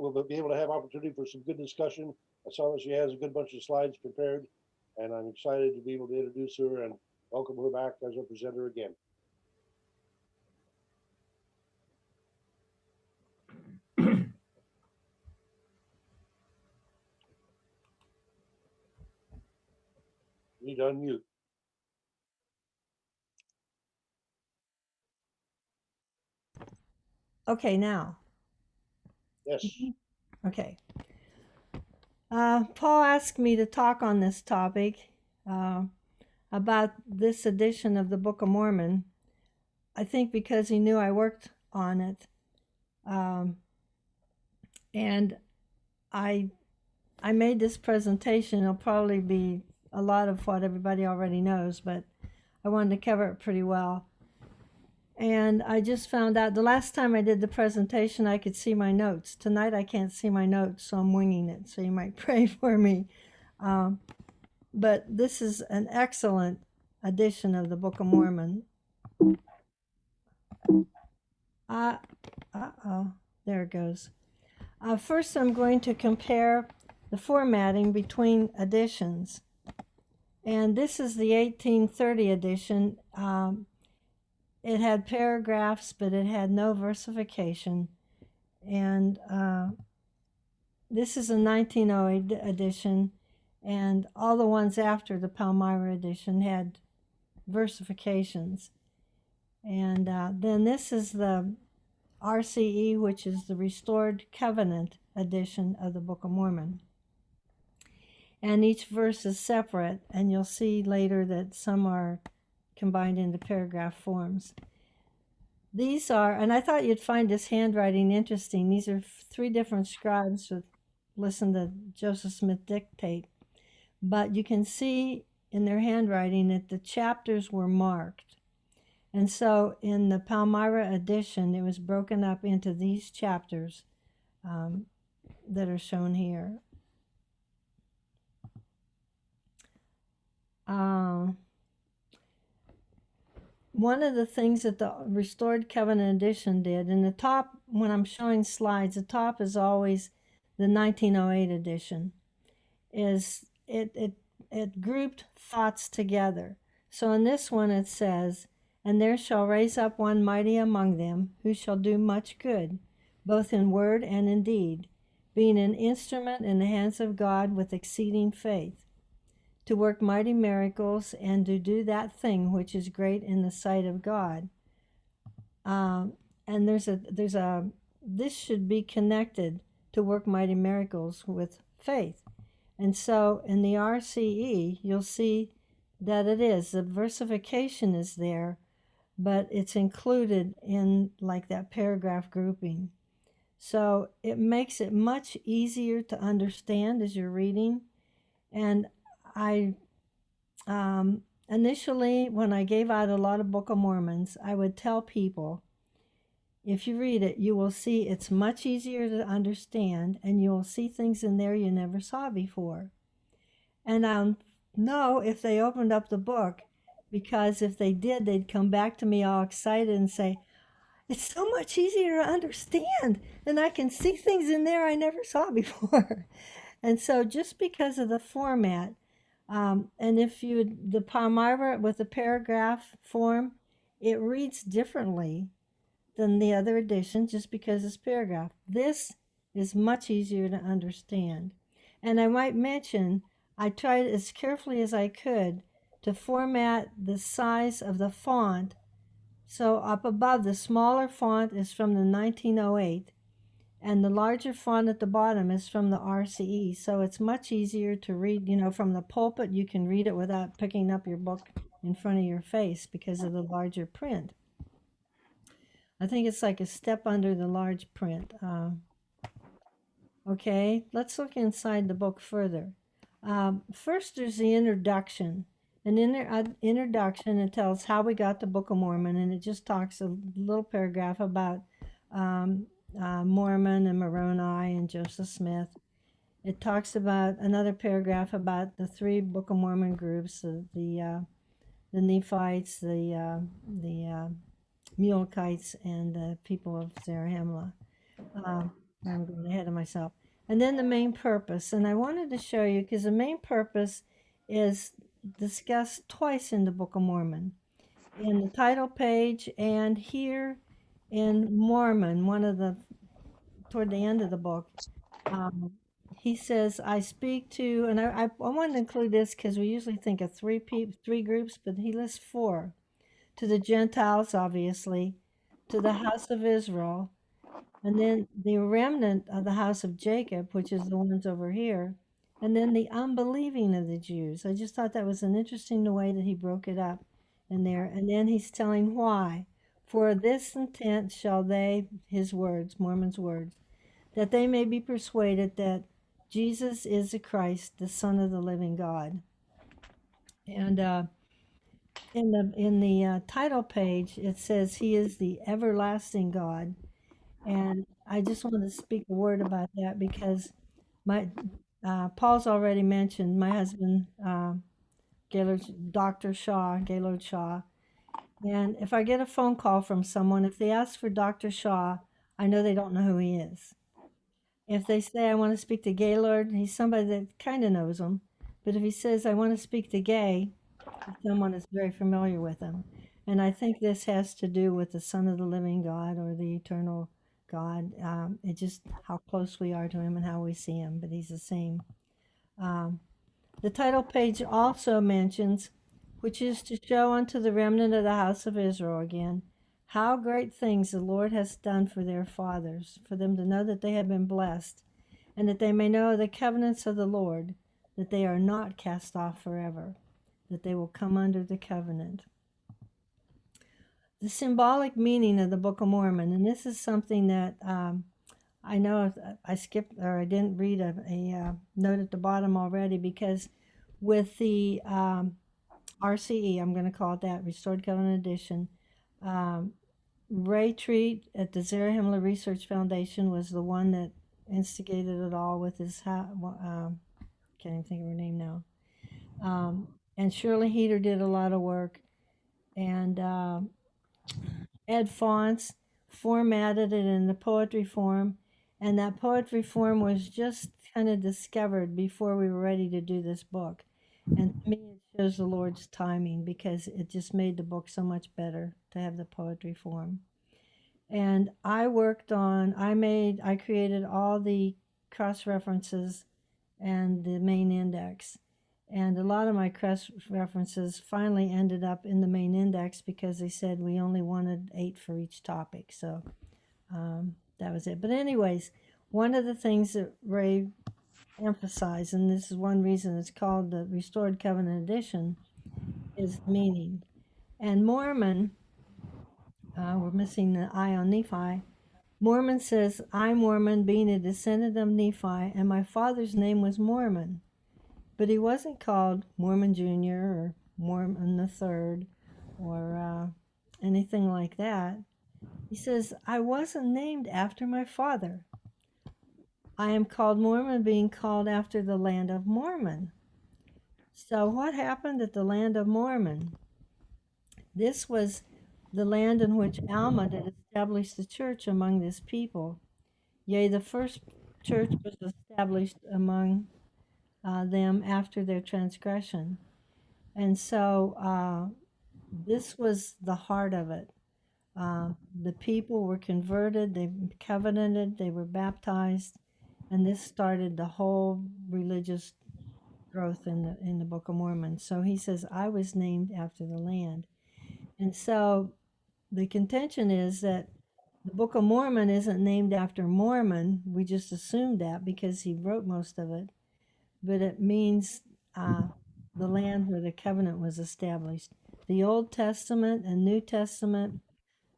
we'll be able to have opportunity for some good discussion. I saw that she has a good bunch of slides prepared, and I'm excited to be able to introduce her and welcome her back as a presenter again. You need to unmute. Okay, now. Yes. Okay. Paul asked me to talk on this topic about this edition of the Book of Mormon. I think because he knew I worked on it. And I made this presentation. It'll probably be a lot of what everybody already knows, but I wanted to cover it pretty well. And I just found out the last time I did the presentation, I could see my notes. Tonight, I can't see my notes, so I'm winging it. So you might pray for me. But this is an excellent edition of the Book of Mormon. There it goes. First, I'm going to compare the formatting between editions. And this is the 1830 edition. It had paragraphs, but it had no versification. And this is a 1908 edition, and all the ones after the Palmyra edition had versifications. And then this is the RCE, which is the Restored Covenant edition of the Book of Mormon. And each verse is separate, and you'll see later that some are combined into paragraph forms. These are, and I thought you'd find this handwriting interesting. These are 3 different scribes who listen to Joseph Smith dictate. But you can see in their handwriting that the chapters were marked. And so in the Palmyra edition, it was broken up into these chapters that are shown here. One of the things that the Restored Covenant edition did, in the top, when I'm showing slides, the top is always the 1908 edition, is it grouped thoughts together. So in this one it says, "And there shall raise up one mighty among them, who shall do much good, both in word and in deed, being an instrument in the hands of God with exceeding faith, to work mighty miracles and to do that thing which is great in the sight of God." And this should be connected to work mighty miracles with faith. And so in the RCE, you'll see that it is. The versification is there, but it's included in like that paragraph grouping. So it makes it much easier to understand as you're reading. And I initially, when I gave out a lot of Book of Mormons, I would tell people, if you read it, you will see it's much easier to understand, and you will see things in there you never saw before. And I'll know if they opened up the book, because if they did, they'd come back to me all excited and say, "It's so much easier to understand, and I can see things in there I never saw before." And so just because of the format, and if you, the Palmyra with the paragraph form, it reads differently than the other edition just because it's paragraph. This is much easier to understand. And I might mention, I tried as carefully as I could to format the size of the font. So up above, the smaller font is from the 1908, and the larger font at the bottom is from the RCE. So it's much easier to read, from the pulpit. You can read it without picking up your book in front of your face because of the larger print. I think it's like a step under the large print. Okay, let's look inside the book further. First, there's the introduction. And in the introduction, it tells how we got the Book of Mormon, and it just talks a little paragraph about Mormon and Moroni and Joseph Smith. It talks about another paragraph about the 3 Book of Mormon groups: the Nephites, the Mulekites, and the people of Zarahemla. I'm going ahead of myself. And then the main purpose. And I wanted to show you because the main purpose is discussed twice in the Book of Mormon, in the title page and here in Mormon, toward the end of the book. Um, he says, I speak to, and I wanted to include this because we usually think of three groups, but he lists four: to the Gentiles, obviously, to the house of Israel, and then the remnant of the house of Jacob, which is the ones over here, and then the unbelieving of the Jews. I just thought that was an interesting way that he broke it up in there. And then he's telling why. For this intent shall they, his words, Mormon's words, that they may be persuaded that Jesus is the Christ, the Son of the living God. And in the title page, it says he is the everlasting God. And I just want to speak a word about that because my Paul's already mentioned my husband, Gaylord Shaw. And if I get a phone call from someone, if they ask for Dr. Shaw, I know they don't know who he is. If they say, I want to speak to Gaylord, he's somebody that kind of knows him. But if he says, I want to speak to Gay, someone is very familiar with him. And I think this has to do with the Son of the living God or the eternal God. It just how close we are to him and how we see him, but he's the same. Um, the title page also mentions, which is to show unto the remnant of the house of Israel again, how great things the Lord has done for their fathers, for them to know that they have been blessed, and that they may know the covenants of the Lord, that they are not cast off forever, that they will come under the covenant. The symbolic meaning of the Book of Mormon, and this is something that I know I skipped or I didn't read a note at the bottom already, because with the RCE, I'm going to call it that, Restored Covenant Edition, Ray Treat at the Zarahemla Research Foundation was the one that instigated it all with his, can't even think of her name now. And Shirley Heater did a lot of work. And Ed Fonts formatted it in the poetry form. And that poetry form was just kind of discovered before we were ready to do this book. And to me, it shows the Lord's timing because it just made the book so much better to have the poetry form. And I created all the cross references and the main index. And a lot of my cross references finally ended up in the main index because they said we only wanted 8 for each topic. So that was it. But anyways, one of the things that Ray emphasized, and this is one reason it's called the Restored Covenant Edition, is meaning. And Mormon, we're missing the I on Nephi. Mormon says, I, Mormon, being a descendant of Nephi, and my father's name was Mormon. But he wasn't called Mormon Jr. or Mormon the Third or anything like that. He says, I wasn't named after my father. I am called Mormon, being called after the land of Mormon. So what happened at the land of Mormon? This was the land in which Alma had established the church among this people. Yea, the first church was established among them after their transgression. And so this was the heart of it. The people were converted, they covenanted, they were baptized, and this started the whole religious growth in the Book of Mormon. So he says, I was named after the land. And so the contention is that the Book of Mormon isn't named after Mormon. We just assumed that because he wrote most of it. But it means the land where the covenant was established. The Old Testament and New Testament,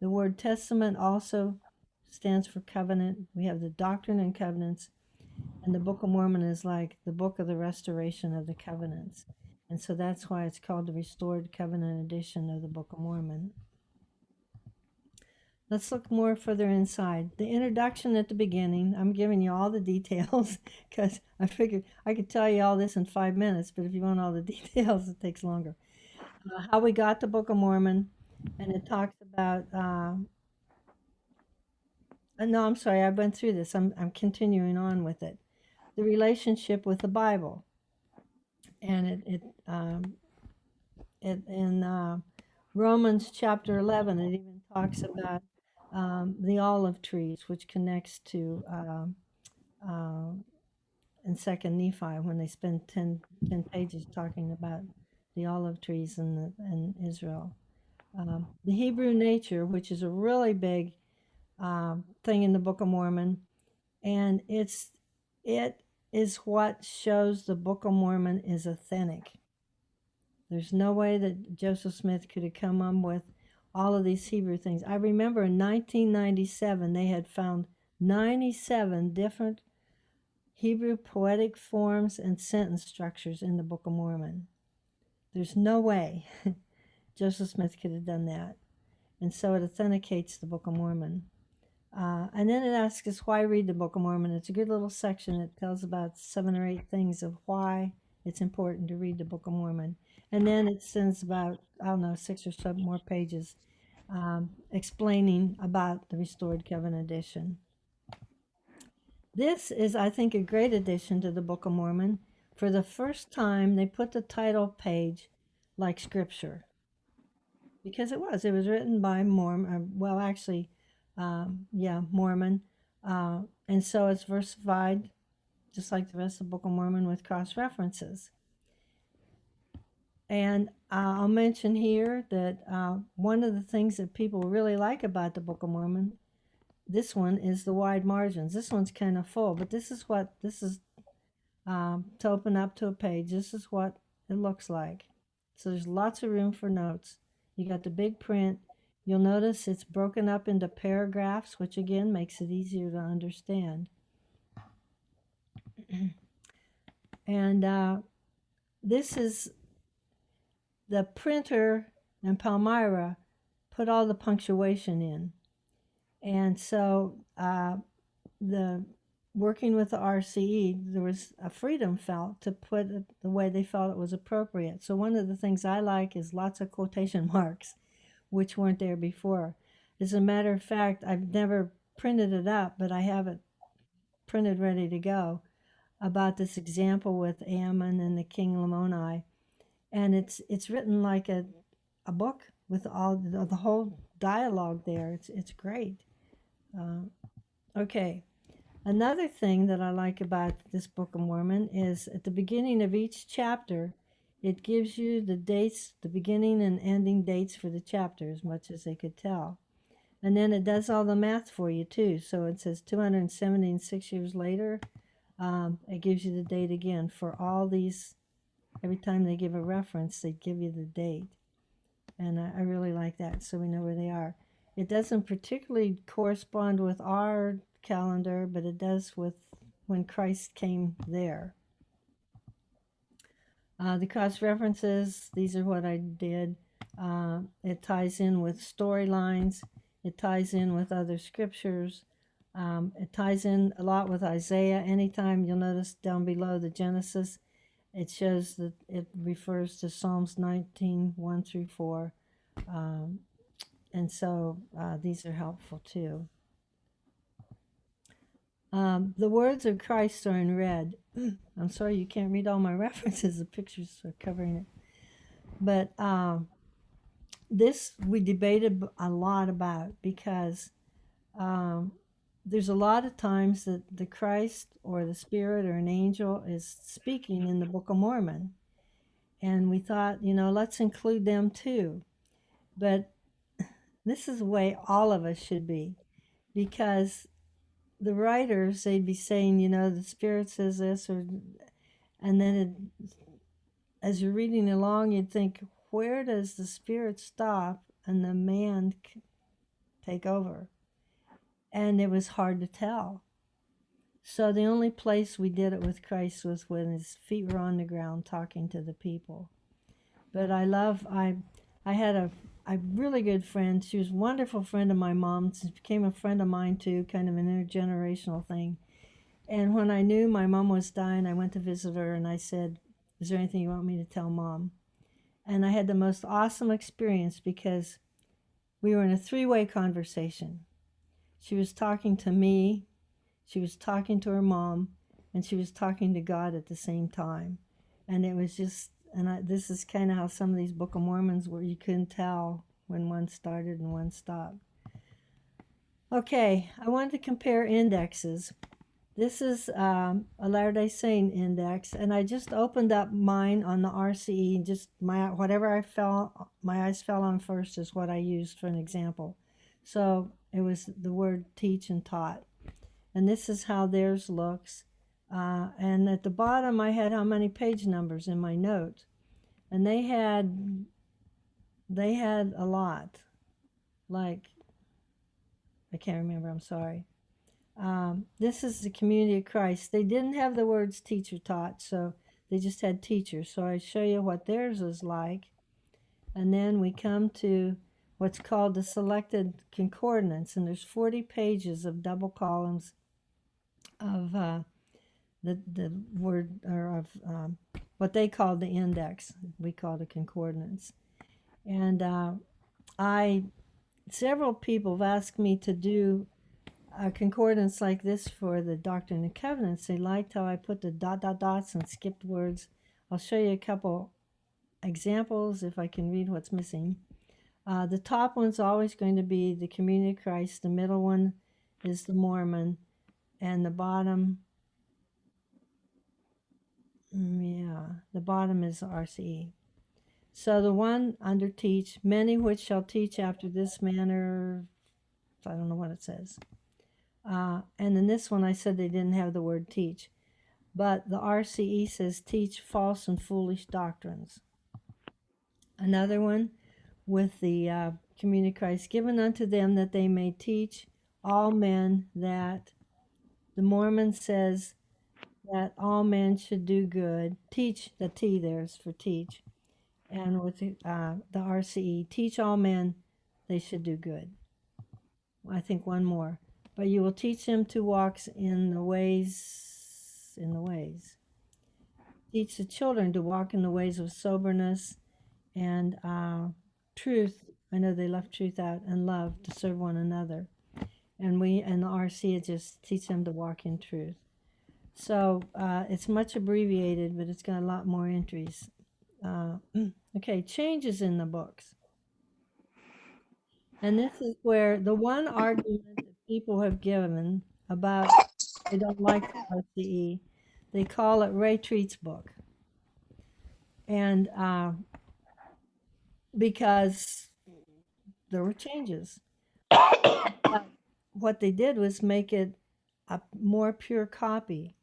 the word testament also stands for covenant. We have the Doctrine and Covenants. And the Book of Mormon is like the book of the restoration of the covenants. And so that's why it's called the Restored Covenant Edition of the Book of Mormon. Let's look more further inside. The introduction at the beginning, I'm giving you all the details because I figured I could tell you all this in 5 minutes, but if you want all the details, it takes longer. How we got the Book of Mormon, and it talks about No, I'm sorry, I went through this. I'm continuing on with it. The relationship with the Bible, and it in Romans chapter 11, it even talks about the olive trees, which connects to uh, in Second Nephi when they spend 10 pages talking about the olive trees in Israel. The Hebrew nature, which is a really big thing in the Book of Mormon, and it is what shows the Book of Mormon is authentic. There's no way that Joseph Smith could have come up with all of these Hebrew things. I remember in 1997 they had found 97 different Hebrew poetic forms and sentence structures in the Book of Mormon. There's no way Joseph Smith could have done that. And so it authenticates the Book of Mormon. And then it asks us why read the Book of Mormon. It's a good little section. It tells about 7 or 8 things of why it's important to read the Book of Mormon. And then it sends about, I don't know, 6 or 7 more pages explaining about the Restored Covenant edition. This is, I think, a great addition to the Book of Mormon. For the first time, they put the title page like Scripture. Because it was written by Mormon, well, actually, Mormon. And so it's versified, just like the rest of the Book of Mormon, with cross references. And I'll mention here that one of the things that people really like about the Book of Mormon, this one, is the wide margins. This one's kind of full, but this is to open up to a page. This is what it looks like. So there's lots of room for notes. You got the big print. You'll notice it's broken up into paragraphs, which again makes it easier to understand. And this is the printer and Palmyra put all the punctuation in. And so the working with the RCE, there was a freedom felt to put it the way they felt it was appropriate. So one of the things I like is lots of quotation marks, which weren't there before. As a matter of fact, I've never printed it up, but I have it printed ready to go about this example with Ammon and the King Lamoni. And it's written like a book with all the whole dialogue there. It's great. Okay. Another thing that I like about this Book of Mormon is at the beginning of each chapter, it gives you the dates, the beginning and ending dates for the chapter, as much as they could tell. And then it does all the math for you, too. So it says 276 years later. It gives you the date again for all these. Every time they give a reference, they give you the date. And I really like that, so we know where they are. It doesn't particularly correspond with our calendar, but it does with when Christ came there. The cross references, these are what I did. It ties in with storylines. It ties in with other scriptures. It ties in a lot with Isaiah. Anytime you'll notice down below the Genesis, it shows that it refers to Psalms 19, 1 through 4. And so these are helpful too. The words of Christ are in red. I'm sorry you can't read all my references. The pictures are covering it. But this we debated a lot about because there's a lot of times that the Christ or the Spirit or an angel is speaking in the Book of Mormon. And we thought, let's include them too. But this is the way all of us should be, because the writers, they'd be saying, the Spirit says this, and then as you're reading along, you'd think, where does the Spirit stop and the man take over? And it was hard to tell. So the only place we did it with Christ was when his feet were on the ground talking to the people. But I had a really good friend. She was a wonderful friend of my mom's. She became a friend of mine too, kind of an intergenerational thing. And when I knew my mom was dying, I went to visit her and I said, is there anything you want me to tell Mom? And I had the most awesome experience because we were in a 3-way conversation. She was talking to me, she was talking to her mom, and she was talking to God at the same time. And it was just, this is kind of how some of these Book of Mormons were, you couldn't tell when one started and one stopped. Okay, I wanted to compare indexes. This is a Latter-day Saint index, and I just opened up mine on the RCE. Just whatever my eyes fell on first is what I used for an example. So it was the word teach and taught, and this is how theirs looks. And at the bottom, I had how many page numbers in my note, and they had a lot. Like, I can't remember. I'm sorry. This is the Community of Christ. They didn't have the words teacher taught, so they just had teacher. So I show you what theirs is like. And then we come to what's called the selected concordance. And there's 40 pages of double columns of the word, or of what they called the index. We called it concordance. And several people have asked me to do a concordance like this for the Doctrine and Covenants. They liked how I put the dots and skipped words. I'll show you a couple examples if I can read what's missing. The top one's always going to be the Community of Christ. The middle one is the Mormon. And the bottom, the bottom is the RCE. So the one under teach, many which shall teach after this manner, I don't know what it says. And in this one, I said they didn't have the word teach. But the RCE says teach false and foolish doctrines. Another one with the Community of Christ, given unto them that they may teach all men that the Mormon says that all men should do good. Teach, the T there's for teach. And with the RCE, teach all men they should do good. I think one more. But you will teach them to walk in the ways. Teach the children to walk in the ways of soberness and truth. I know they left truth out, and love, to serve one another. And the RC just teach them to walk in truth. So it's much abbreviated, but it's got a lot more entries. Okay, changes in the books. And this is where the one argument that people have given about they don't like the RCE, they call it Ray Treat's book. And because there were changes. What they did was make it a more pure copy.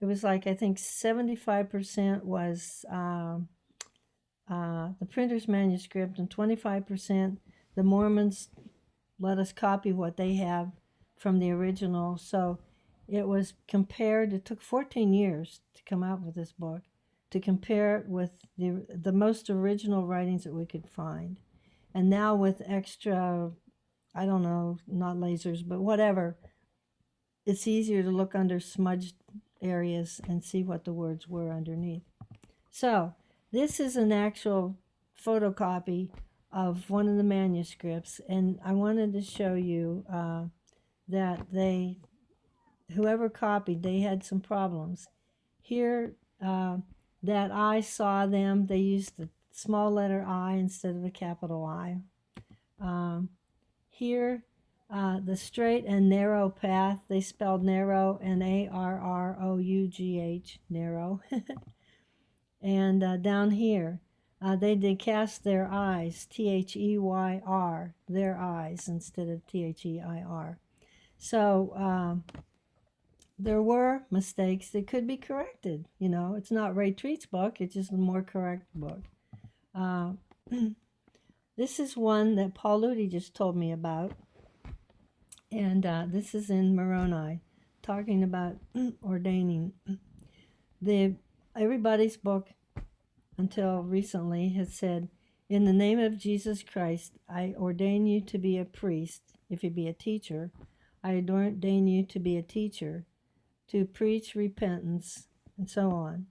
It was like, I think 75% was the printer's manuscript, and 25% the Mormons let us copy what they have from the original. So it was compared. It took 14 years to come out with this book, to compare it with the most original writings that we could find. And now with extra, I don't know, not lasers, but whatever, it's easier to look under smudged areas and see what the words were underneath. So this is an actual photocopy of one of the manuscripts, and I wanted to show you that whoever copied, they had some problems. Here, that I saw them, they used the small letter I instead of a capital I. Here, the straight and narrow path, they spelled narrow, N-A-R-R-O-U-G-H, narrow. And down here, they did cast their eyes, T-H-E-Y-R, their eyes, instead of T-H-E-I-R. So there were mistakes that could be corrected. You know, it's not Ray Treat's book, it's just a more correct book. This is one that Paul Luty just told me about. And this is in Moroni, talking about ordaining. Everybody's book until recently has said, in the name of Jesus Christ, I ordain you to be a priest. If you be a teacher, I ordain you to be a teacher, to preach repentance, and so on.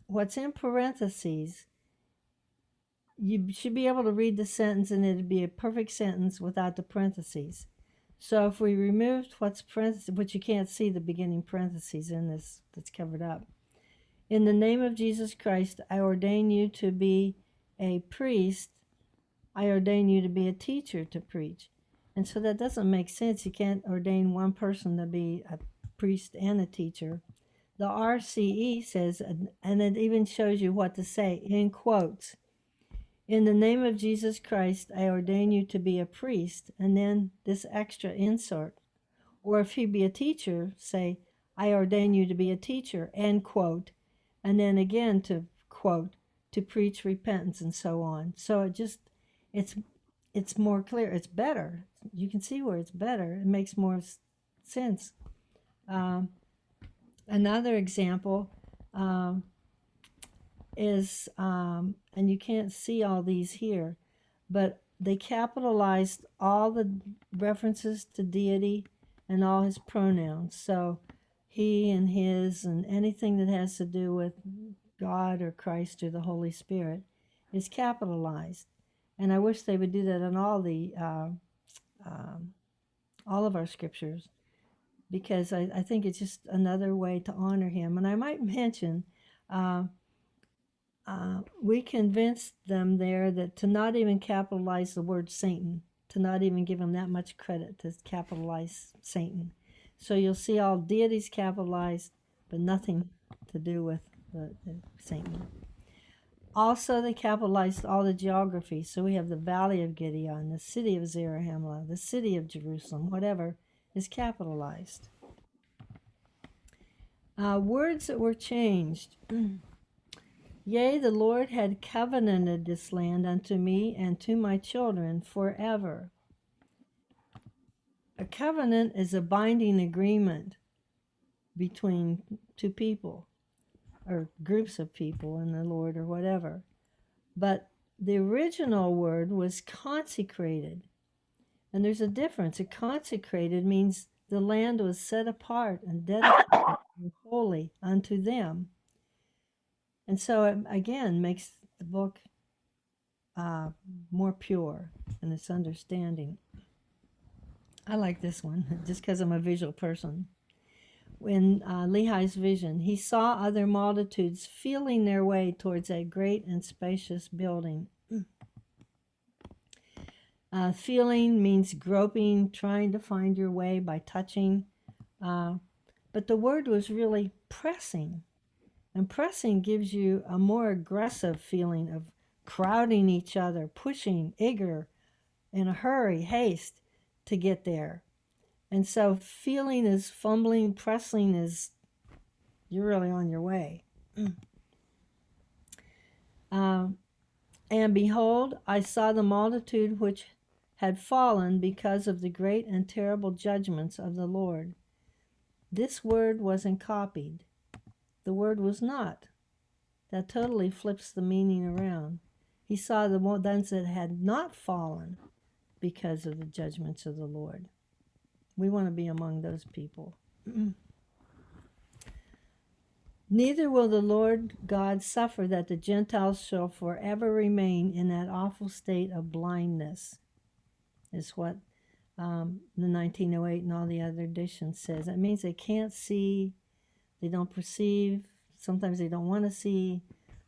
What's in parentheses you should be able to read the sentence and it'd be a perfect sentence without the parentheses. So if we removed what's parentheses, which you can't see the beginning parentheses in this, that's covered up. In the name of Jesus Christ, I ordain you to be a priest. I ordain you to be a teacher to preach. And so that doesn't make sense. You can't ordain one person to be a priest and a teacher. The RCE says, and it even shows you what to say in quotes. In the name of Jesus Christ, I ordain you to be a priest, and then this extra insert. Or if he be a teacher, say, I ordain you to be a teacher, end quote, and then again to quote, to preach repentance and so on. So it's more clear. It's better. You can see where it's better. It makes more sense. Another example is, and you can't see all these here, but they capitalized all the references to deity and all his pronouns. So he and his and anything that has to do with God or Christ or the Holy Spirit is capitalized. And I wish they would do that in all of our scriptures, because I think it's just another way to honor him. And I might mention, we convinced them there that to not even capitalize the word Satan, to not even give him that much credit to capitalize Satan. So you'll see all deities capitalized, but nothing to do with the Satan. Also, they capitalized all the geography. So we have the Valley of Gideon, the city of Zarahemla, the city of Jerusalem, whatever is capitalized. Words that were changed. Yea, the Lord had covenanted this land unto me and to my children forever. A covenant is a binding agreement between two people or groups of people and the Lord or whatever. But the original word was consecrated. And there's a difference. A consecrated means the land was set apart and dedicated and holy unto them. And so it, again, makes the book more pure in its understanding. I like this one just because I'm a visual person. In Lehi's vision, he saw other multitudes feeling their way towards a great and spacious building. Feeling means groping, trying to find your way by touching. But the word was really pressing. And pressing gives you a more aggressive feeling of crowding each other, pushing, eager, in a hurry, haste to get there. And so feeling is fumbling, pressing is you're really on your way. And behold, I saw the multitude which had fallen because of the great and terrible judgments of the Lord. This word wasn't copied. The word was not. That totally flips the meaning around. He saw the ones that had not fallen because of the judgments of the Lord. We want to be among those people. Neither will the Lord God suffer that the Gentiles shall forever remain in that awful state of blindness, is what the 1908 and all the other editions says. That means they can't see, they don't perceive, sometimes they don't want to see,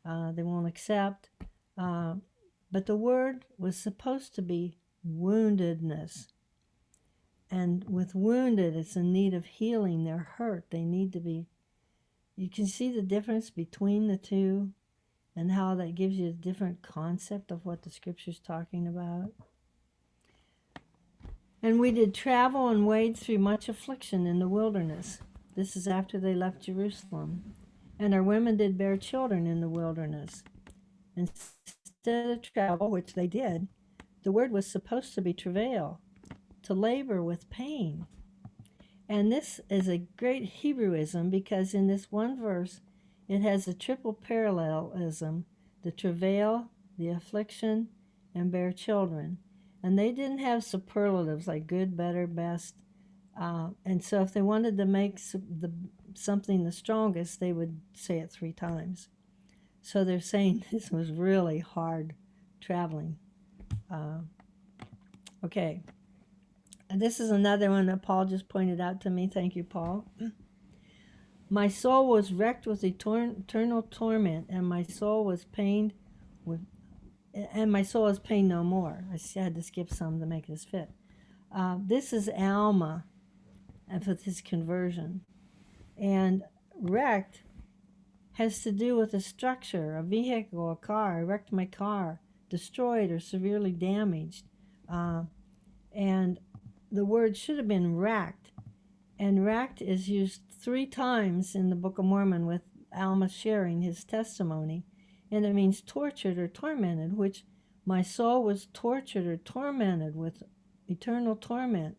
they won't accept. But the word was supposed to be woundedness. And with wounded, it's in need of healing. They're hurt. They need to be. You can see the difference between the two and how that gives you a different concept of what the scripture's talking about. And we did travel and wade through much affliction in the wilderness. This is after they left Jerusalem. And our women did bear children in the wilderness. Instead of travel, which they did, the word was supposed to be travail, to labor with pain. And this is a great Hebrewism because in this one verse, it has a triple parallelism, the travail, the affliction, and bear children. And they didn't have superlatives like good, better, best. And so if they wanted to make something the strongest, they would say it 3 times. So they're saying this was really hard traveling. Okay. And this is another one that Paul just pointed out to me. Thank you, Paul. My soul was wrecked with eternal torment, and my soul was pained with, and my soul is pained no more. I had to skip some to make this fit. This is Alma, and with his conversion, and wrecked has to do with a structure, a vehicle, a car. I wrecked my car, destroyed or severely damaged, and the word should have been racked. And racked is used 3 times in the Book of Mormon with Alma sharing his testimony. And it means tortured or tormented, which my soul was tortured or tormented with eternal torment.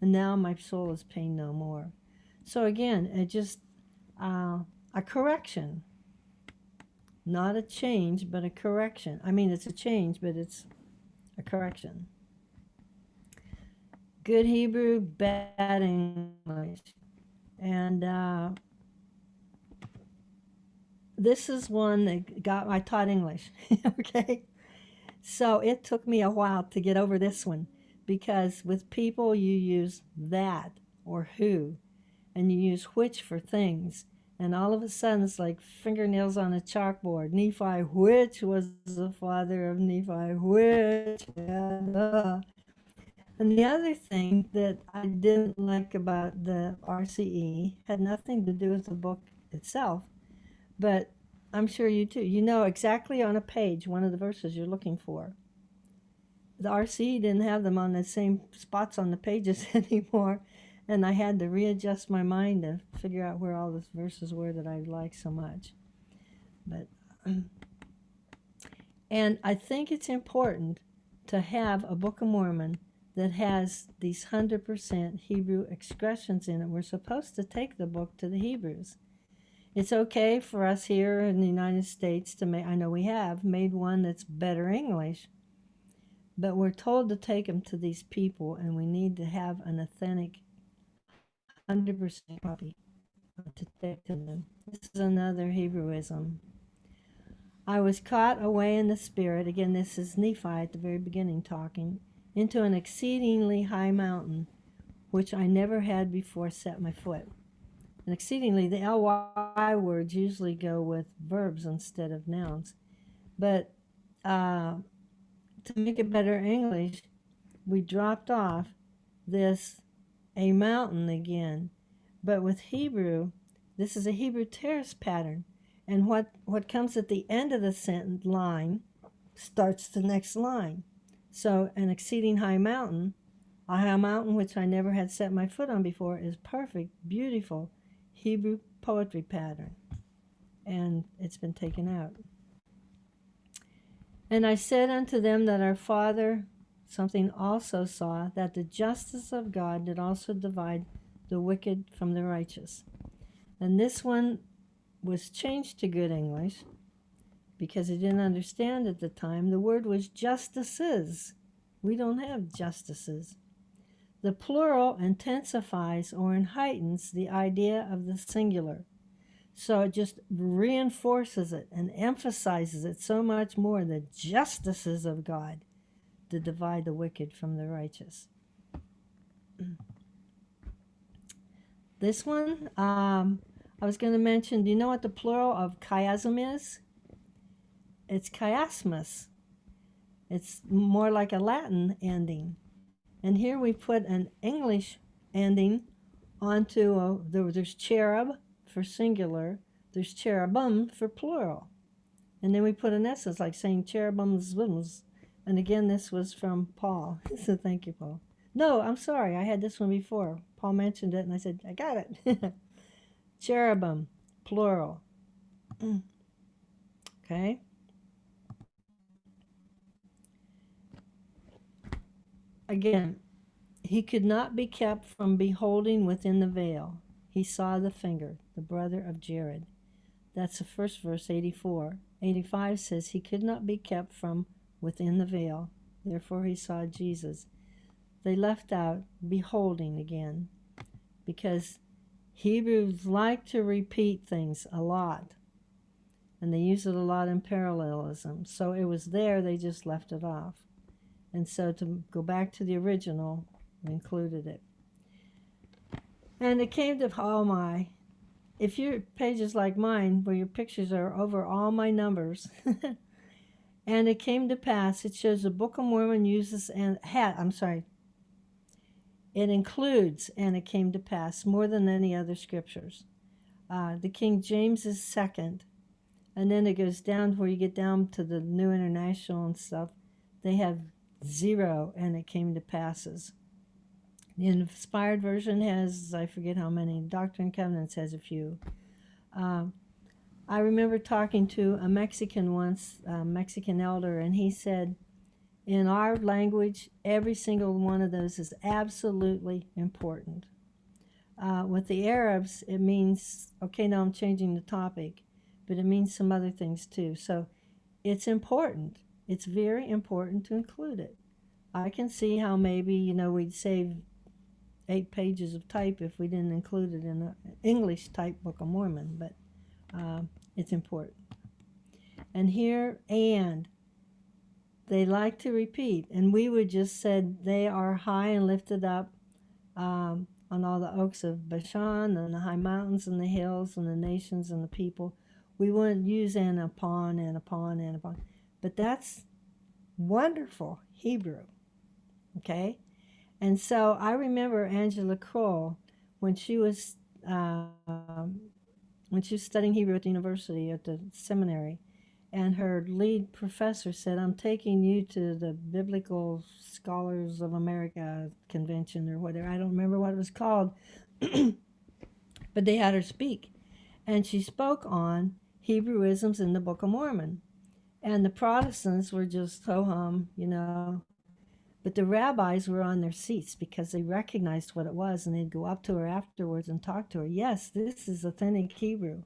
And now my soul is pain no more. So again, it just a correction. Not a change, but a correction. I mean, it's a change, but it's a correction. Good Hebrew, bad English. And this is one that I taught English, okay? So it took me a while to get over this one, because with people you use that or who, and you use which for things. And all of a sudden it's like fingernails on a chalkboard. Nephi, which was the father of Nephi, which, And the other thing that I didn't like about the RCE had nothing to do with the book itself, but I'm sure you too. You know exactly on a page one of the verses you're looking for. The RCE didn't have them on the same spots on the pages anymore, and I had to readjust my mind to figure out where all the verses were that I liked so much. But and I think it's important to have a Book of Mormon that has these 100% Hebrew expressions in it. We're supposed to take the book to the Hebrews. It's okay for us here in the United States to make, I know we have, made one that's better English, but we're told to take them to these people, and we need to have an authentic 100% copy to take to them. This is another Hebrewism. I was caught away in the spirit, again this is Nephi at the very beginning talking, into an exceedingly high mountain, which I never had before set my foot. And exceedingly, the ly words usually go with verbs instead of nouns. But to make it better English, we dropped off this a mountain again. But with Hebrew, this is a Hebrew terrace pattern. And what comes at the end of the sentence line starts the next line. So an exceeding high mountain, a high mountain which I never had set my foot on before, is perfect, beautiful Hebrew poetry pattern. And it's been taken out. And I said unto them that our Father something also saw, that the justice of God did also divide the wicked from the righteous. And this one was changed to good English, because he didn't understand at the time. The word was justices. We don't have justices. The plural intensifies or heightens the idea of the singular. So it just reinforces it and emphasizes it so much more, the justices of God to divide the wicked from the righteous. This one, I was going to mention, do you know what the plural of chiasm is? It's chiasmus. It's more like a Latin ending. And here we put an English ending onto, there's cherub for singular, there's cherubim for plural. And then we put an S, it's like saying cherubims. And again, this was from Paul. So thank you, Paul. No, I'm sorry, I had this one before. Paul mentioned it, and I said, I got it. Cherubim, plural. Okay. Again, he could not be kept from beholding within the veil. He saw the finger, the brother of Jared. That's the first verse, 84. 85 says he could not be kept from within the veil. Therefore he saw Jesus. They left out beholding again, because Hebrews like to repeat things a lot. and they use it a lot in parallelism. So it was there, they just left it off. And so to go back to the original, we included it. And it came to, oh my, if your page is like mine, where your pictures are over all my numbers, and it came to pass, it shows the Book of Mormon uses and it includes, and it came to pass, more than any other scriptures. The King James is second, and then it goes down to where you get down to the New International and stuff. They have 0, and it came to passes. The Inspired Version has, I forget how many. Doctrine and Covenants has a few. I remember talking to a Mexican once, a Mexican elder, and he said, in our language, every single one of those is absolutely important. With the Arabs, it means, okay, now I'm changing the topic, but it means some other things too. So it's important. It's very important to include it. I can see how maybe, we'd save 8 pages of type if we didn't include it in the English type Book of Mormon, but it's important. And here, and they like to repeat, and we would just said they are high and lifted up on all the oaks of Bashan and the high mountains and the hills and the nations and the people. We wouldn't use and upon and upon and upon, but that's wonderful Hebrew, okay? And so I remember Angela Kroll when she was studying Hebrew at the university, at the seminary, and her lead professor said, I'm taking you to the Biblical Scholars of America convention or whatever. I don't remember what it was called, but they had her speak. And she spoke on Hebrewisms in the Book of Mormon. And the Protestants were just ho-hum, But the rabbis were on their seats because they recognized what it was, and they'd go up to her afterwards and talk to her. Yes, this is authentic Hebrew.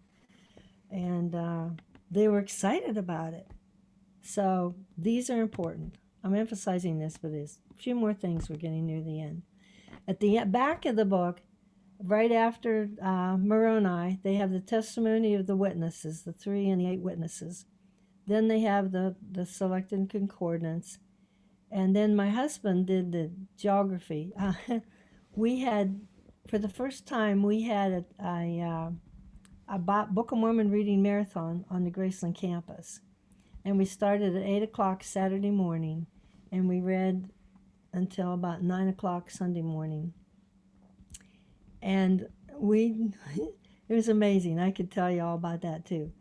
And they were excited about it. So these are important. I'm emphasizing this, but there's a few more things. We're getting near the end. At the back of the book, right after Moroni, they have the testimony of the witnesses, the 3 and the 8 witnesses. Then they have the selected concordance. And then my husband did the geography. We had, for the first time, we had a Book of Mormon reading marathon on the Graceland campus. And we started at 8 o'clock Saturday morning, and we read until about 9 o'clock Sunday morning. And it was amazing. I could tell you all about that too.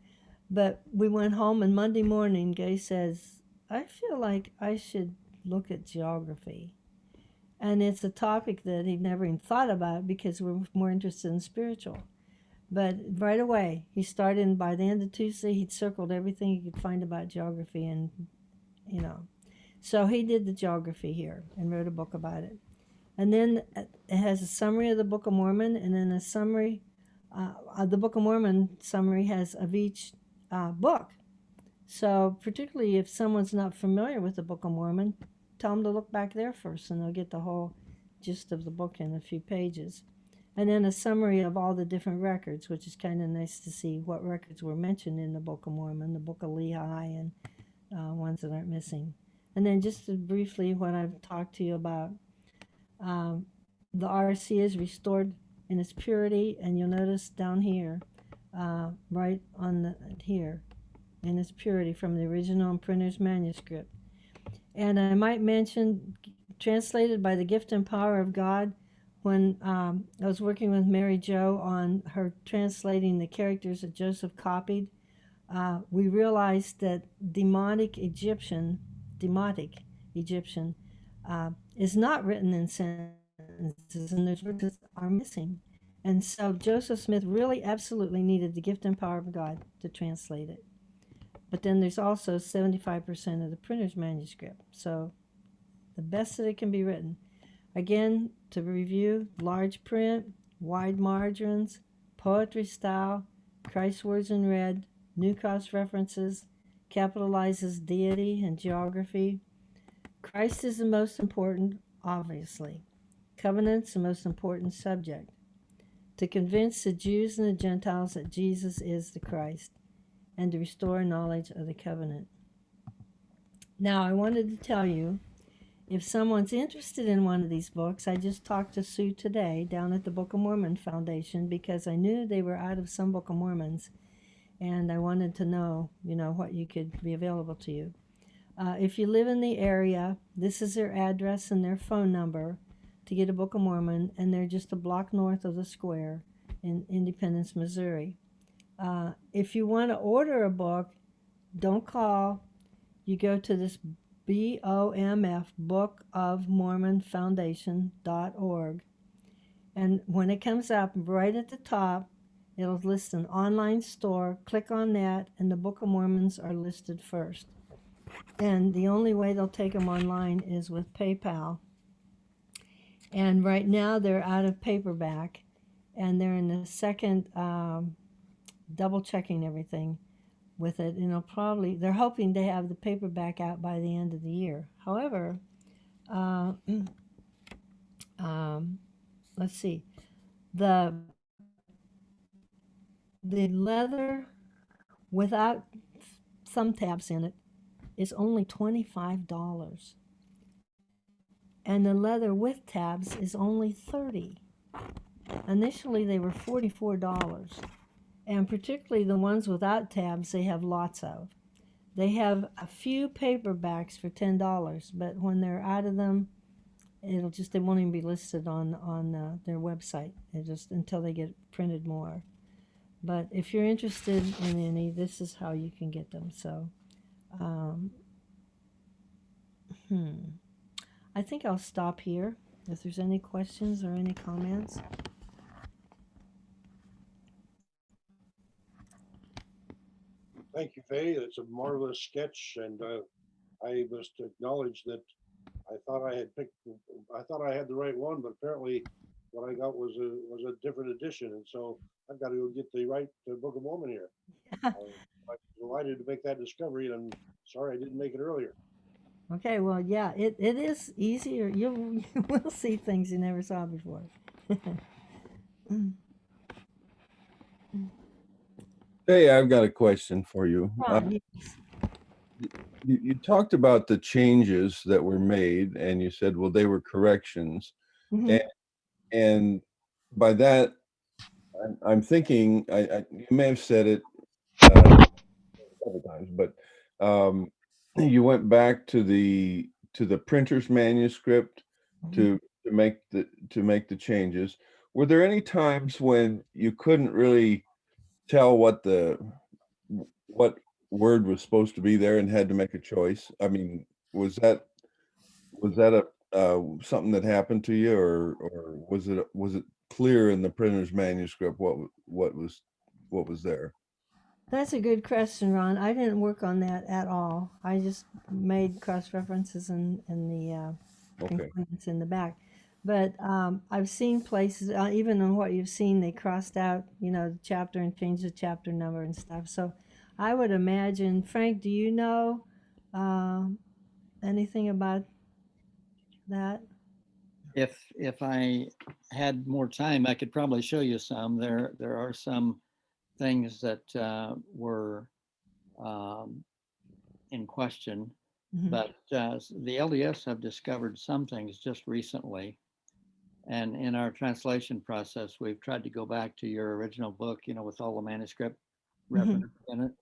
But we went home, and Monday morning, Gay says, I feel like I should look at geography. And it's a topic that he'd never even thought about because we're more interested in spiritual. But right away, he started, and by the end of Tuesday, he'd circled everything he could find about geography, and, So he did the geography here and wrote a book about it. And then it has a summary of the Book of Mormon, and then a summary, the Book of Mormon summary has of each book. So particularly if someone's not familiar with the Book of Mormon, tell them to look back there first, and they'll get the whole gist of the book in a few pages. And then a summary of all the different records, which is kind of nice to see what records were mentioned in the Book of Mormon, the Book of Lehi, and ones that aren't missing. And then just briefly what I've talked to you about, the RC is restored in its purity, and you'll notice down here, right on here, in its purity from the original and printer's manuscript. And I might mention, translated by the gift and power of God, when I was working with Mary Jo on her translating the characters that Joseph copied, we realized that demotic Egyptian is not written in sentences, and those words are missing. And so Joseph Smith really absolutely needed the gift and power of God to translate it. But then there's also 75% of the printer's manuscript. So the best that it can be written. Again, to review, large print, wide margins, poetry style, Christ's words in red, New Cross references, capitalizes deity and geography. Christ is the most important, obviously. Covenant's the most important subject. To convince the Jews and the Gentiles that Jesus is the Christ. and to restore knowledge of the covenant. Now, I wanted to tell you, if someone's interested in one of these books, I just talked to Sue today down at the Book of Mormon Foundation because I knew they were out of some Book of Mormons, and I wanted to know, what you could be available to you. If you live in the area, this is their address and their phone number to get a Book of Mormon, and they're just a block north of the square in Independence, Missouri. If you want to order a book, don't call. You go to this BOMF, Book of Mormon Foundation.org. And when it comes up right at the top, it'll list an online store. Click on that, and the Book of Mormons are listed first. And the only way they'll take them online is with PayPal. And right now they're out of paperback, and they're in the second double checking everything with it. They're hoping to have the paperback out by the end of the year. However, let's see, the leather without thumb tabs in it is only $25, and the leather with tabs is only $30. Initially, they were $44, and particularly the ones without tabs, they have lots of. They have a few paperbacks for $10, but when they're out of them, they won't even be listed on their website. Just until they get printed more. But if you're interested in any, this is how you can get them. So, I think I'll stop here. If there's any questions or any comments. Thank you, Faye. It's a marvelous sketch, and I must acknowledge that I thought I had the right one, but apparently what I got was a different edition, and so I've got to go get the right Book of Mormon here. I'm delighted to make that discovery, and I'm sorry I didn't make it earlier. Okay, well, yeah, it is easier. You will see things you never saw before. Hey, I've got a question for you. You talked about the changes that were made, and you said, well, they were corrections. Mm-hmm. And by that, I'm thinking, you may have said it a couple times, but you went back to the printer's manuscript to make the changes. Were there any times when you couldn't really tell what word was supposed to be there and had to make a choice? I mean, was that a something that happened to you, or was it clear in the printer's manuscript what was there? That's a good question, Ron. I didn't work on that at all. I just made cross references in the concordance in the back. But I've seen places, even on what you've seen, they crossed out, the chapter and changed the chapter number and stuff. So I would imagine, Frank, do you know anything about that? If I had more time, I could probably show you some. There are some things that were in question, but the LDS have discovered some things just recently. And in our translation process, we've tried to go back to your original book, with all the manuscript reference in it.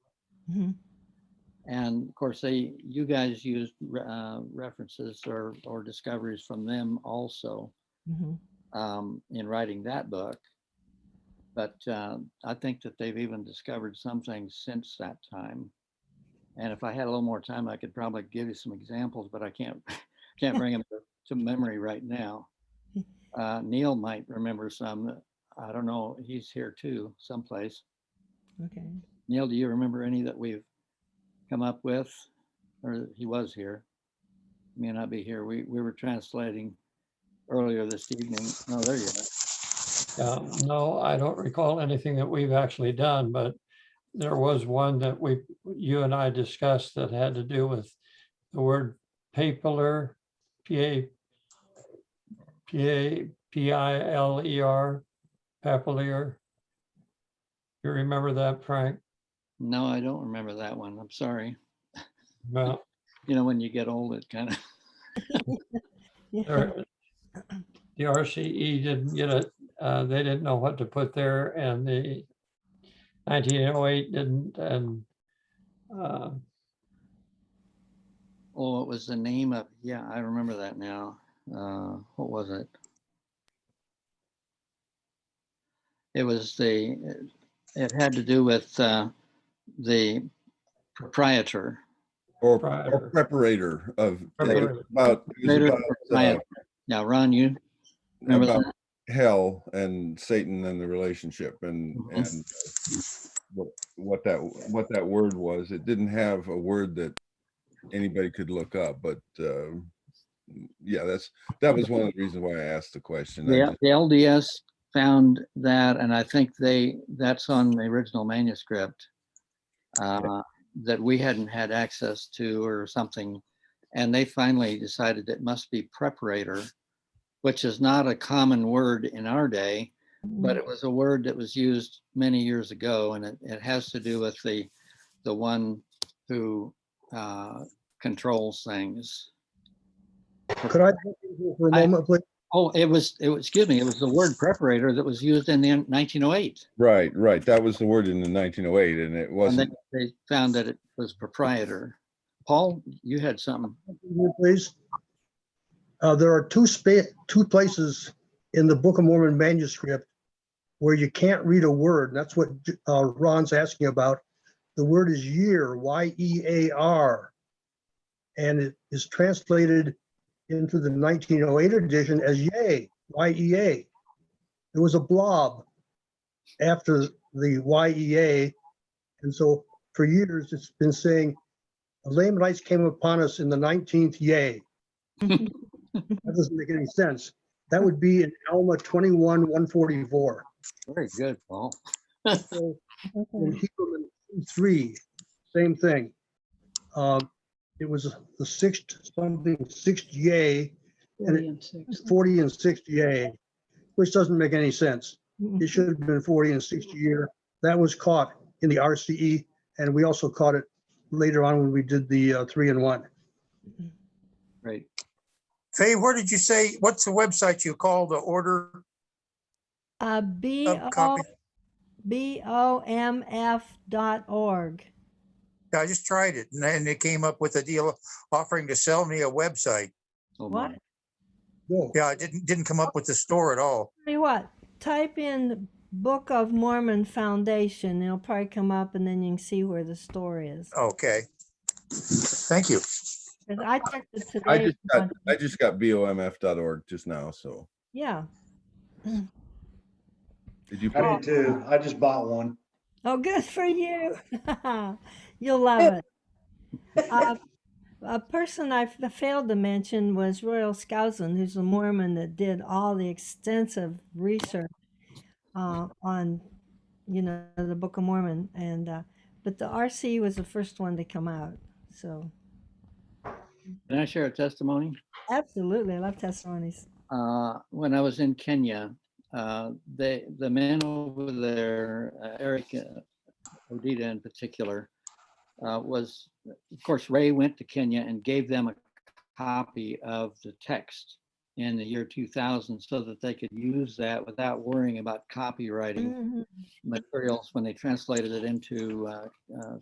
And of course, you guys used references or discoveries from them also in writing that book. But I think that they've even discovered some things since that time. And if I had a little more time, I could probably give you some examples, but I can't bring them to memory right now. Neil might remember some. I don't know. He's here too, someplace. Okay. Neil, do you remember any that we've come up with? Or he was here. He may not be here. We were translating earlier this evening. No, there you are. No, I don't recall anything that we've actually done, but there was one that you and I discussed that had to do with the word papiler, P-A-P-I-L-E-R, papilier. You remember that, Frank? No, I don't remember that one. I'm sorry. Well, You know, when you get old, it kind of, Yeah. the RCE didn't get it. They didn't know what to put there, and the 1908 didn't. And oh, it was the name of, yeah, I remember that now. What was it? It was it had to do with the proprietor. Or Prior. preparator of, it was Preparator. about, it was Preparator, about, proprietor. Now, Ron, you remember about that? hell and Satan and the relationship and Mhm. what that word was. It didn't have a word that anybody could look up, but yeah, that was one of the reasons why I asked the question. The LDS found that, and I think that's on the original manuscript that we hadn't had access to or something. And they finally decided it must be preparator, which is not a common word in our day, but it was a word that was used many years ago. And it has to do with the one who controls things. Could I jump in here for a moment, please? Oh, it was, excuse me, it was the word preparator that was used in the 1908. Right. That was the word in the 1908, and it And wasn't. they found that it was proprietor. Paul, you had something. Here, please. There are two places in the Book of Mormon manuscript where you can't read a word. That's what Ron's asking about. The word is year, Y-E-A-R, and it is translated into the 1908 edition as yay, Y-E-A. There was a blob after the Y-E-A, and so for years it's been saying, the Lamanites came upon us in the 19th yay. That doesn't make any sense. That would be in Alma 21:144. Very good, Paul. So in Hebrew 3, same thing. It was the sixth yay, and 40 and 60 yay, which doesn't make any sense. It should have been 40 and 60 year. That was caught in the RCE, and we also caught it later on when we did the 3-in-1. Great. Faye, where did you say, what's the website you call the order of copy? BOMF.org. Yeah, I just tried it and it came up with a deal offering to sell me a website. Oh, What? my. No, Yeah, it didn't come up with the store at all. Tell you what, type in Book of Mormon Foundation. It'll probably come up, and then you can see where the store is. Okay. Thank you. 'Cause I checked it today. I just got BOMF.org just now. So Yeah. did you? I did too. I just bought one. Oh, good for you. You'll love it. A person I failed to mention was Royal Skousen, who's a Mormon that did all the extensive research on, the Book of Mormon, and but the RC was the first one to come out. So Can I share a testimony? absolutely, I love testimonies. When I was in Kenya, the man over there, Eric Odita in particular, was, of course, Ray went to Kenya and gave them a copy of the text in the year 2000 so that they could use that without worrying about copywriting materials when they translated it into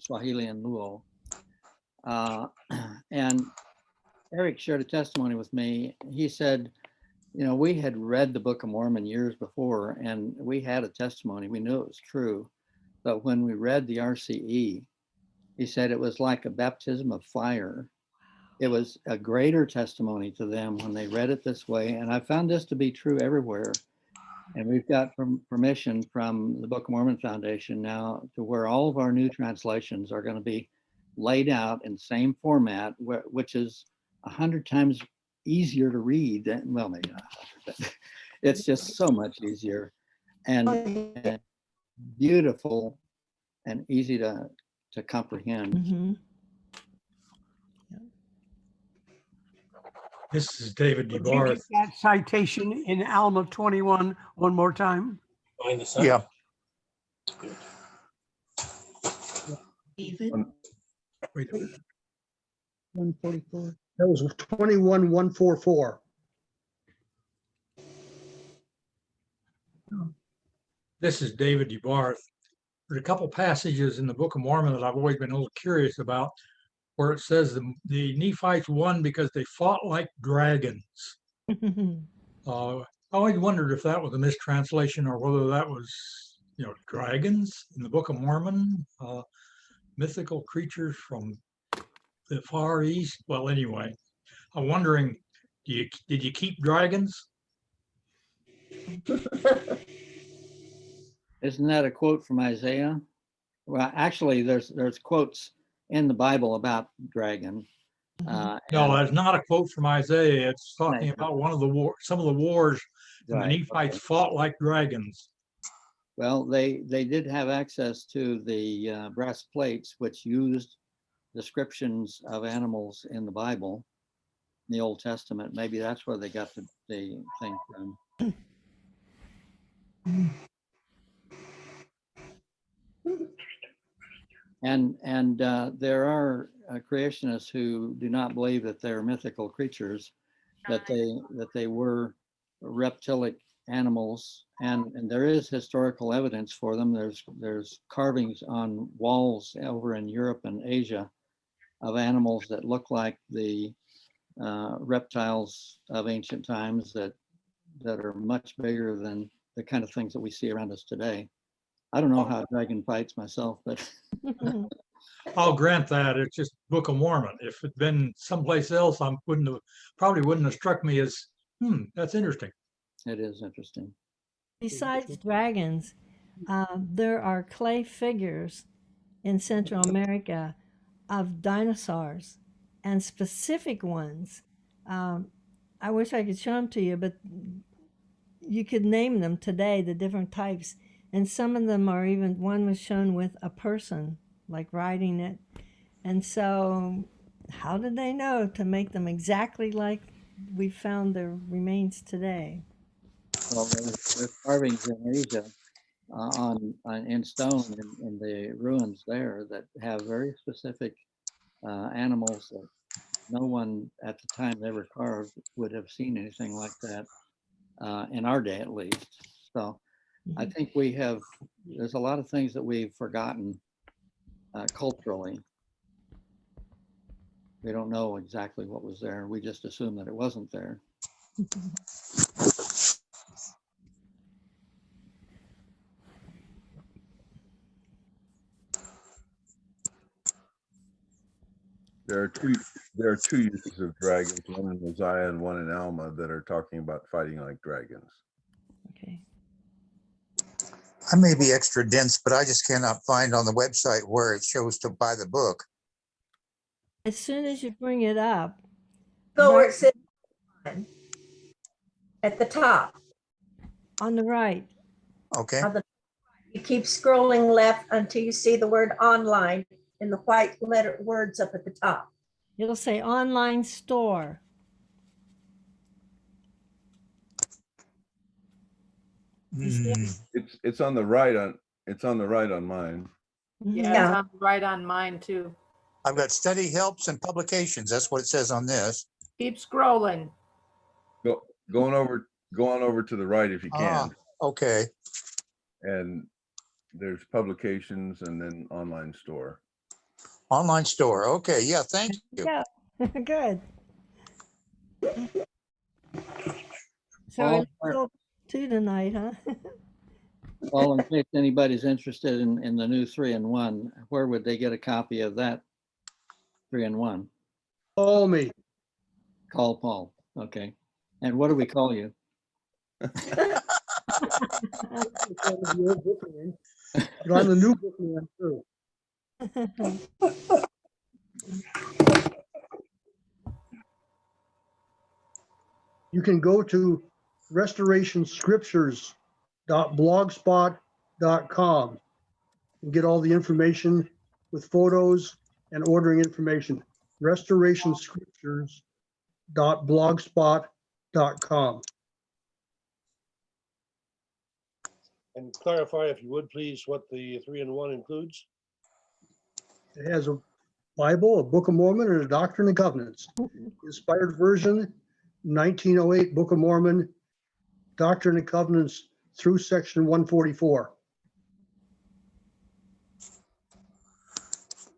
Swahili and Luo. And Eric shared a testimony with me. He said, we had read the Book of Mormon years before, and we had a testimony. We knew it was true. But when we read the RCE, he said it was like a baptism of fire. It was a greater testimony to them when they read it this way. And I found this to be true everywhere. And we've got permission from the Book of Mormon Foundation now to where all of our new translations are going to be laid out in the same format, which is 100 times easier to read. Well, maybe not 100, but it's just so much easier and beautiful and easy to comprehend. This is David Could you give DeBarth. that citation in Alma 21 one more time? Yeah. David, Wait, 144. That was 21,144. This is David DeBarth. There's a couple passages in the Book of Mormon that I've always been a little curious about, where it says the Nephites won because they fought like dragons. I always wondered if that was a mistranslation or whether that was, dragons in the Book of Mormon, mythical creatures from the Far East. Well, anyway, I'm wondering, did you keep dragons? Isn't that a quote from Isaiah? Well, actually, there's quotes in the Bible about dragon. No, that's not a quote from Isaiah. It's talking about some of the wars, and the Nephites fought like dragons. Well, they did have access to the brass plates, which used descriptions of animals in the Bible, in the Old Testament. Maybe that's where they got the thing from. And there are creationists who do not believe that they're mythical creatures, that they were reptilic animals, and there is historical evidence for them. There's carvings on walls over in Europe and Asia of animals that look like the reptiles of ancient times that are much bigger than the kind of things that we see around us today. I don't know how a dragon fights myself, but I'll grant that. It's just Book of Mormon. If it'd been someplace else, I probably wouldn't have struck me as, that's interesting. it is interesting. Besides dragons, there are clay figures in Central America of dinosaurs, and specific ones. I wish I could show them to you, but you could name them today, the different types. And some of them are even, one was shown with a person, like riding it. And so how did they know to make them exactly like we found their remains today? Well, there's carvings in Asia in stone in the ruins there that have very specific animals that no one at the time they were carved would have seen anything like that in our day, at least. So I think there's a lot of things that we've forgotten culturally. We don't know exactly what was there. We just assume that it wasn't there. There are two uses of dragons, one in Mosiah and one in Alma, that are talking about fighting like dragons. Okay. I may be extra dense, but I just cannot find on the website where it shows to buy the book. As soon as you bring it up, go where it says at the top. On the right. Okay. You keep scrolling left until you see the word online in the white letter words up at the top. It'll say online store. It's on the right on mine. Yeah, it's on right on mine too. I've got study helps and publications. That's what it says on this. Keep scrolling. Go on over to the right if you can. Okay. And there's publications and then online store. Online store. Okay. Yeah. Thank you. Yeah. Good. So we're two tonight, huh? Well, in case anybody's interested in the new 3-in-1, where would they get a copy of that 3-in-1? Call me. Call Paul. Okay. And what do we call you? You're on the new book man too. You can go to restorationscriptures.blogspot.com and get all the information with photos and ordering information. restorationscriptures.blogspot.com. And clarify, if you would please, what the 3-in-1 includes. It has a Bible, a Book of Mormon, and a Doctrine and Covenants. Inspired version, 1908 Book of Mormon, Doctrine and Covenants through section 144.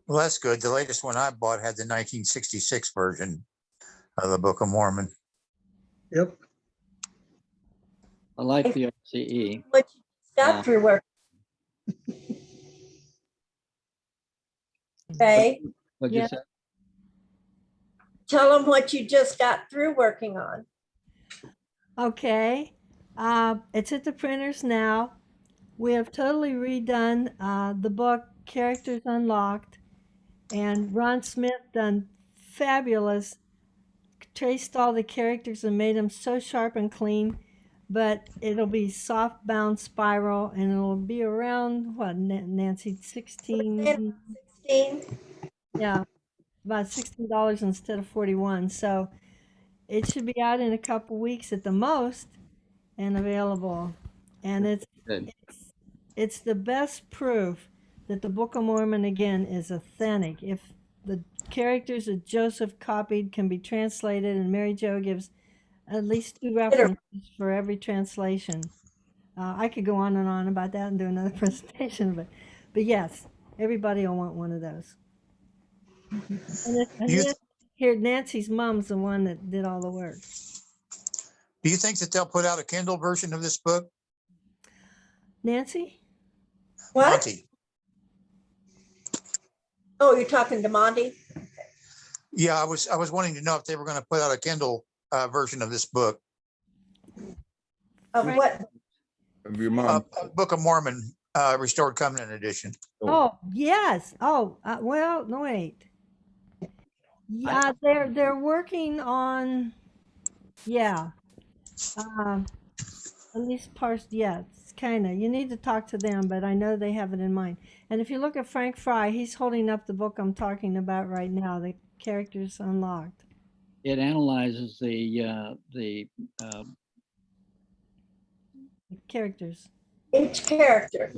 Well, that's good. The latest one I bought had the 1966 version of the Book of Mormon. Yep. I like the OCE. What you got through work. Faye, What'd you Yeah. say? tell them what you just got through working on. Okay. It's at the printers now. We have totally redone the book Characters Unlocked, and Ron Smith done fabulous, traced all the characters and made them so sharp and clean. But it'll be soft bound spiral, and it'll be around what, Nancy, 16? 16. Yeah, about $16 instead of 41. So it should be out in a couple weeks at the most and available. And Good. it's the best proof that the Book of Mormon again is authentic. If the characters that Joseph copied can be translated, and Mary Jo gives at least 2 references for every translation. I could go on and on about that and do another presentation, but yes, everybody will want one of those. And Nancy's mom's the one that did all the work. Do you think that they'll put out a Kindle version of this book? Nancy? What? Monty. Oh, you're talking to Monty? Yeah, I was wanting to know if they were going to put out a Kindle version of this book. Of what? Of your mom. Book of Mormon, Restored Covenant Edition. Oh, yes. Oh, well, no, wait. Yeah, they're working on, yeah. At least yeah, it's kind of, you need to talk to them, but I know they have it in mind. And if you look at Frank Fry, he's holding up the book I'm talking about right now, the Characters Unlocked. It analyzes the characters. Each character.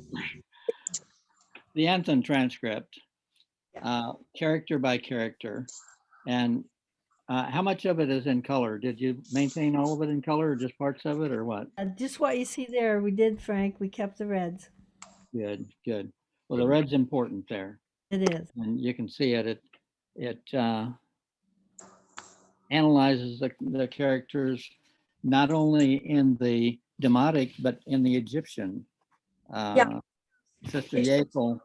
The Anthon transcript, character by character. And how much of it is in color? Did you maintain all of it in color, or just parts of it, or what? Just what you see there, we did, Frank. We kept the reds. Good, good. Well, the red's important there. It is. And you can see it. It analyzes the characters not only in the Demotic, but in the Egyptian. Sister Yapel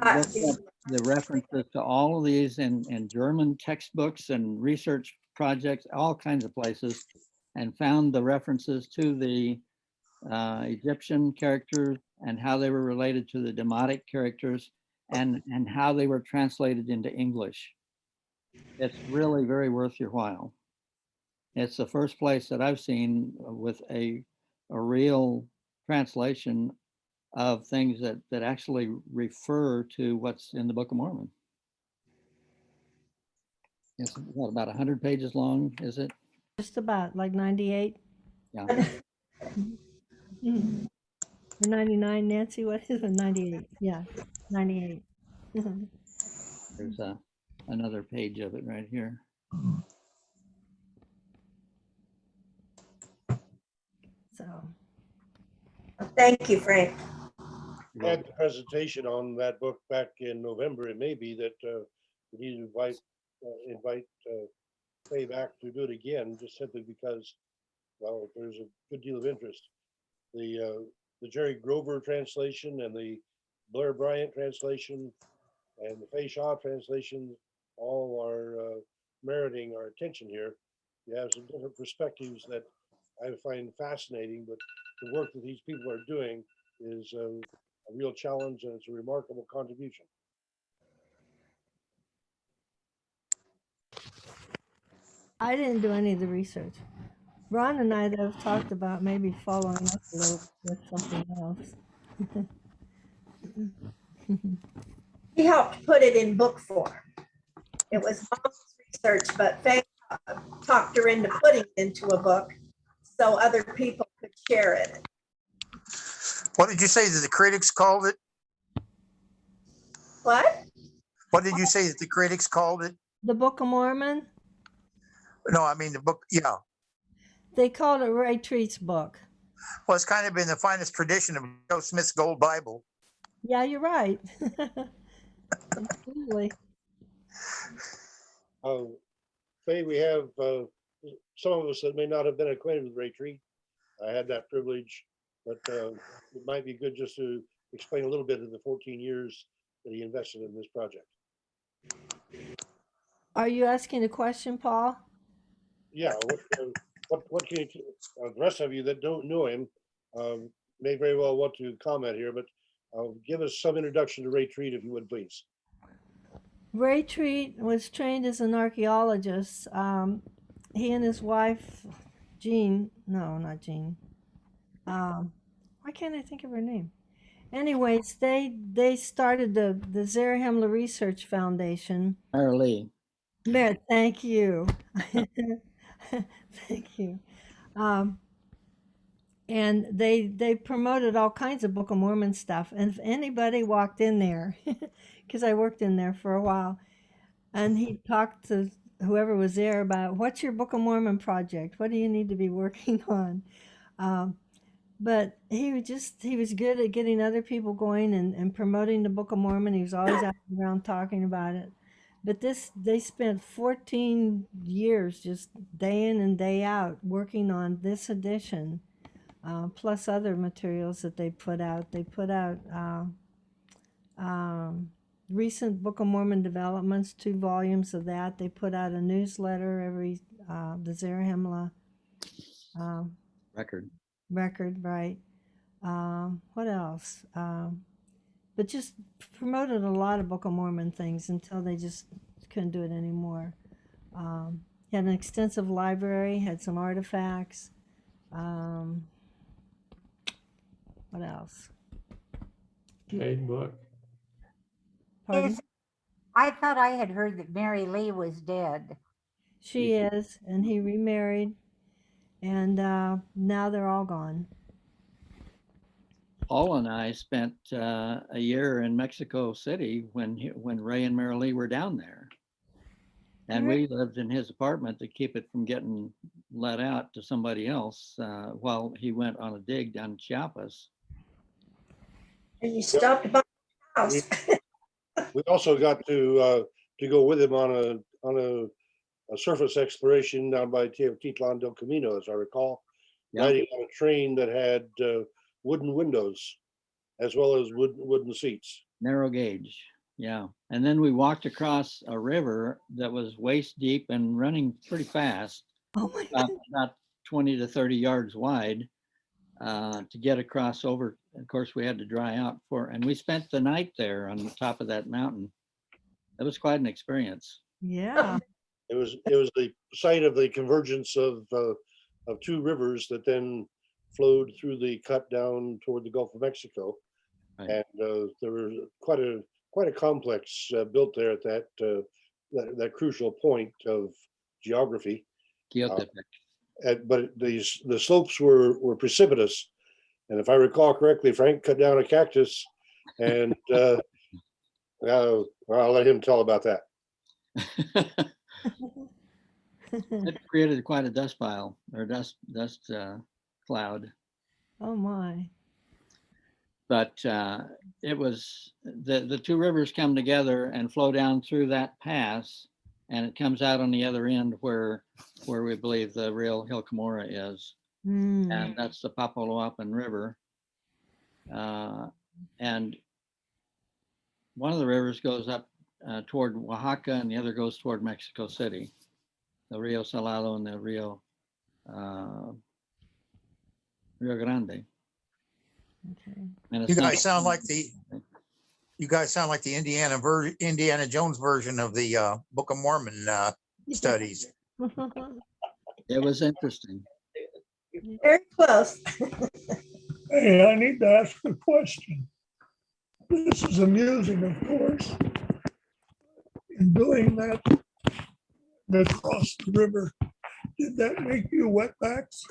looked up the references to all of these in German textbooks and research projects, all kinds of places, and found the references to the Egyptian characters and how they were related to the Demotic characters and how they were translated into English. It's really very worth your while. It's the first place that I've seen with a real translation of things that actually refer to what's in the Book of Mormon. It's what, about 100 pages long, is it? Just about, like 98. Yeah. Or 99, Nancy, what is it? 98. Yeah, 98. There's another page of it right here. So. Thank you, Frank. I had the presentation on that book back in November. It may be that we need to invite Faye back to do it again, just simply because, well, there's a good deal of interest. The Jerry Grover translation and the Blair Bryant translation and the Faye Shaw translation all are meriting our attention here. You have some different perspectives that I find fascinating, but the work that these people are doing is a real challenge, and it's a remarkable contribution. I didn't do any of the research. Ron and I have talked about maybe following up a little with something else. He helped put it in book form. It was Mom's research, but Faye talked her into putting it into a book so other people could share it. What did you say that the critics called it? What? What did you say that the critics called it? The Book of Mormon, No, I mean the book. Yeah. they called it Ray Treat's book. Well, it's kind of been the finest tradition of Joe Smith's Gold Bible. Yeah, you're right. Absolutely. Faye, we have some of us that may not have been acquainted with Ray Treat. I had that privilege, but it might be good just to explain a little bit of the 14 years that he invested in this project. Are you asking a question, Paul? Yeah, what can you, the rest of you that don't know him may very well want to comment here, but give us some introduction to Ray Treat, if you would, please. Ray Treat was trained as an archaeologist. He and his wife, Jean, no, not Jean. Why can't I think of her name? Anyways, they started the Zarahemla Research Foundation. Mary Lee. Merritt, thank you. Thank you. And they promoted all kinds of Book of Mormon stuff. And if anybody walked in there, because I worked in there for a while, and he talked to whoever was there about, what's your Book of Mormon project? What do you need to be working on? But he was good at getting other people going and promoting the Book of Mormon. He was always out around talking about it. But they spent 14 years just day in and day out working on this edition, plus other materials that they put out. They put out recent Book of Mormon developments, 2 volumes of that. They put out a newsletter every, the Zarahemla record, right. What else? But just promoted a lot of Book of Mormon things until they just couldn't do it anymore. He had an extensive library, had some artifacts. What else? Jade book. Pardon? I thought I had heard that Mary Lee was dead. She is, and he remarried, and now they're all gone. Paul and I spent a year in Mexico City when Ray and Mary Lee were down there. And we lived in his apartment to keep it from getting let out to somebody else while he went on a dig down in Chiapas. And you stopped by the house. We also got to go with him on a surface exploration down by Titlan del Camino, as I recall, riding on a train that had wooden windows as well as wooden seats. Narrow gauge, yeah. And then we walked across a river that was waist deep and running pretty fast, about 20 to 30 yards wide, to get across over. Of course, we had to dry out and we spent the night there on the top of that mountain. That was quite an experience. Yeah. It was the site of the convergence of 2 rivers that then flowed through the cut down toward the Gulf of Mexico, right. And there was quite a complex built there at that crucial point of geography. But the slopes were precipitous, and if I recall correctly, Frank cut down a cactus, and I'll let him tell about that. It created quite a dust pile or dust cloud. Oh my. But it was the 2 rivers come together and flow down through that pass, and it comes out on the other end where we believe the real Hill Cumorah is. And that's the Papaloapan River. And one of the rivers goes up toward Oaxaca and the other goes toward Mexico City, the Rio Salado and the Rio Grande. Okay. You guys sound like the Indiana Jones version of the Book of Mormon studies. It was interesting. Very close. Hey, I need to ask a question. This is amusing, of course. In doing that across the river, did that make you wetbacks?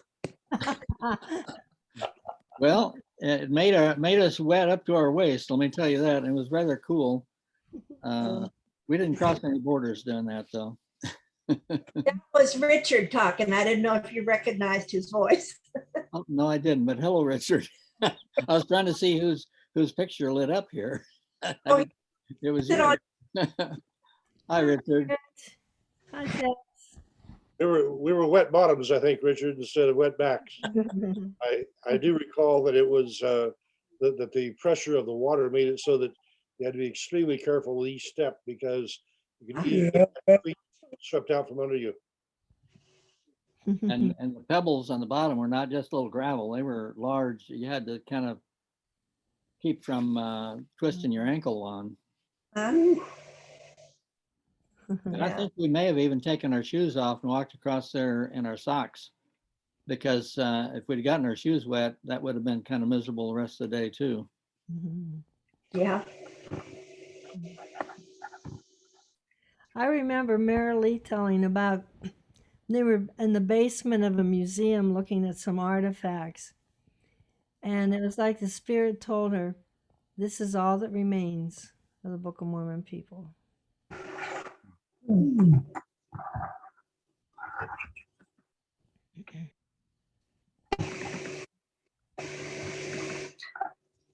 Well, it made us wet up to our waist. Let me tell you that. It was rather cool. We didn't cross any borders doing that, though. That was Richard talking. I didn't know if you recognized his voice. Oh, no, I didn't, but hello, Richard. I was trying to see whose picture lit up here. Oh, It was sit on. you. Hi, Richard. Hi, Jeff. We were wet bottoms, I think, Richard, instead of wet backs. I do recall that it was that the pressure of the water made it so that you had to be extremely careful with each step because you could easily get feet swept out from under you. And the pebbles on the bottom were not just little gravel; they were large. You had to kind of keep from twisting your ankle on. And I think we may have even taken our shoes off and walked across there in our socks, because if we'd gotten our shoes wet, that would have been kind of miserable the rest of the day too. Yeah. I remember Mary Lee telling about they were in the basement of a museum looking at some artifacts. And it was like the Spirit told her, this is all that remains of the Book of Mormon people.